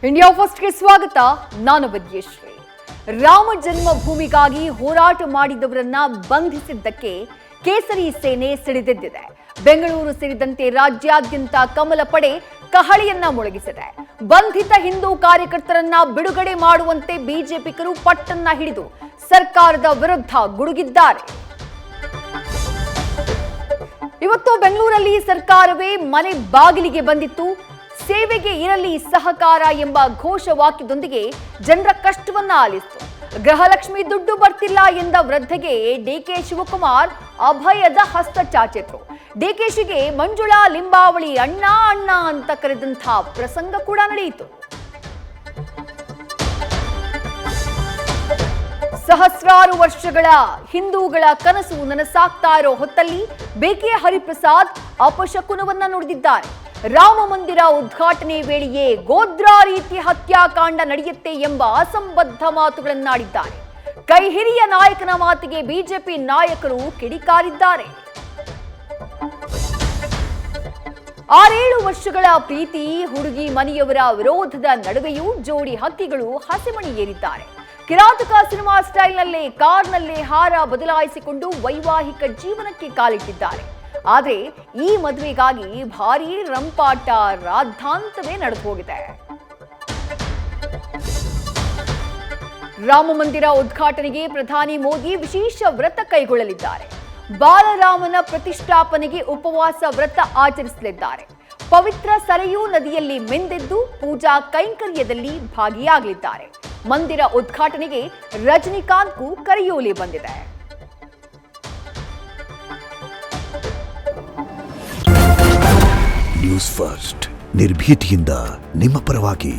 India ಫಸ್ಟ್ಗೆ ಸ್ವಾಗತ. ನಾನು ವಿದ್ಯಶ್ರೀ. ರಾಮ ಜನ್ಮಭೂಮಿಗಾಗಿ ಹೋರಾಟ ಮಾಡಿದವರನ್ನ ಬಂಧಿಸಿದ್ದಕ್ಕೆ ಕೇಸರಿ ಸೇನೆ ಸಿಡಿದೆದ್ದಿದೆ. ಬೆಂಗಳೂರು ಸೇರಿದಂತೆ ರಾಜ್ಯಾದ್ಯಂತ ಕಮಲ ಪಡೆ ಕಹಳೆಯನ್ನ ಮೊಳಗಿಸಿದೆ. ಬಂಧಿತ ಹಿಂದೂ ಕಾರ್ಯಕರ್ತರನ್ನ ಬಿಡುಗಡೆ ಮಾಡುವಂತೆ ಬಿಜೆಪಿಗರು ಪಟ್ಟನ್ನ ಹಿಡಿದು ಸರ್ಕಾರದ ವಿರುದ್ಧ ಗುಡುಗಿದ್ದಾರೆ. ಇವತ್ತು ಬೆಂಗಳೂರಲ್ಲಿ ಸರ್ಕಾರವೇ ಮನೆ ಬಾಗಿಲಿಗೆ ಬಂದಿತ್ತು. ಸೇವೆಗೆ ಇರಲಿ ಸಹಕಾರ ಎಂಬ ಘೋಷವಾಕ್ಯದೊಂದಿಗೆ ಜನರ ಕಷ್ಟವನ್ನ ಆಲಿಸಿತು. ಗೃಹಲಕ್ಷ್ಮಿ ದುಡ್ಡು ಬರ್ತಿಲ್ಲ ಎಂದ ವೃದ್ಧೆಗೆ ಡಿಕೆ ಶಿವಕುಮಾರ್ ಅಭಯದ ಹಸ್ತ ಚಾಚಿದ್ರು. ಡಿಕೆಶಿಗೆ ಮಂಜುಳಾ ಲಿಂಬಾವಳಿ ಅಣ್ಣ ಅಣ್ಣ ಅಂತ ಕರೆದಂಥ ಪ್ರಸಂಗ ಕೂಡ ನಡೆಯಿತು. ಸಹಸ್ರಾರು ವರ್ಷಗಳ ಹಿಂದೂಗಳ ಕನಸು ನನಸಾಗ್ತಾ ಇರೋ ಹೊತ್ತಲ್ಲಿ ಬೇಕೆ ಹರಿಪ್ರಸಾದ್ ಅಪಶಕುನವನ್ನ ನುಡಿದಿದ್ದಾರೆ. ರಾಮ ಮಂದಿರ ಉದ್ಘಾಟನೆ ವೇಳೆಯೇ ಗೋದ್ರಾ ರೀತಿ ಹತ್ಯಾಕಾಂಡ ನಡೆಯುತ್ತೆ ಎಂಬ ಅಸಂಬದ್ಧ ಮಾತುಗಳನ್ನಾಡಿದ್ದಾರೆ. ಕೈ ಹಿರಿಯ ನಾಯಕನ ಮಾತಿಗೆ ಬಿಜೆಪಿ ನಾಯಕರು ಕಿಡಿಕಾರಿದ್ದಾರೆ. 6-7 ವರ್ಷಗಳ ಪ್ರೀತಿ ಹುಡುಗಿ ಮನೆಯವರ ವಿರೋಧದ ನಡುವೆಯೂ ಜೋಡಿ ಹಕ್ಕಿಗಳು ಹಸೆಮಣಿ ಏರಿದ್ದಾರೆ. ಕಿರಾತಕ ಸಿನಿಮಾ ಸ್ಟೈಲ್ನಲ್ಲೇ ಕಾರ್ನಲ್ಲೇ ಹಾರ ಬದಲಾಯಿಸಿಕೊಂಡು ವೈವಾಹಿಕ ಜೀವನಕ್ಕೆ ಕಾಲಿಟ್ಟಿದ್ದಾರೆ. ಆದರೆ ಈ ಮದುವೆಗಾಗಿ ಭಾರೀ ರಂಪಾಟ ರಾದ್ಧಾಂತವೇ ನಡೆದು ಹೋಗಿದೆ. ರಾಮ ಮಂದಿರ ಉದ್ಘಾಟನೆಗೆ ಪ್ರಧಾನಿ ಮೋದಿ ವಿಶೇಷ ವ್ರತ ಕೈಗೊಳ್ಳಲಿದ್ದಾರೆ. ಬಾಲರಾಮನ ಪ್ರತಿಷ್ಠಾಪನೆಗೆ ಉಪವಾಸ ವ್ರತ ಆಚರಿಸಲಿದ್ದಾರೆ. ಪವಿತ್ರ ಸರಯೂ ನದಿಯಲ್ಲಿ ಮಿಂದೆದ್ದು ಪೂಜಾ ಕೈಂಕರ್ಯದಲ್ಲಿ ಭಾಗಿಯಾಗಲಿದ್ದಾರೆ. ಮಂದಿರ ಉದ್ಘಾಟನೆಗೆ ರಜನಿಕಾಂತ್ಗೂ ಕರೆಯೋಲೆ ಬಂದಿದೆ. ನ್ಯೂಸ್ ಫಸ್ಟ್ ನಿರ್ಭೀತಿಯಿಂದ ನಿಮ್ಮ ಪರವಾಗಿ.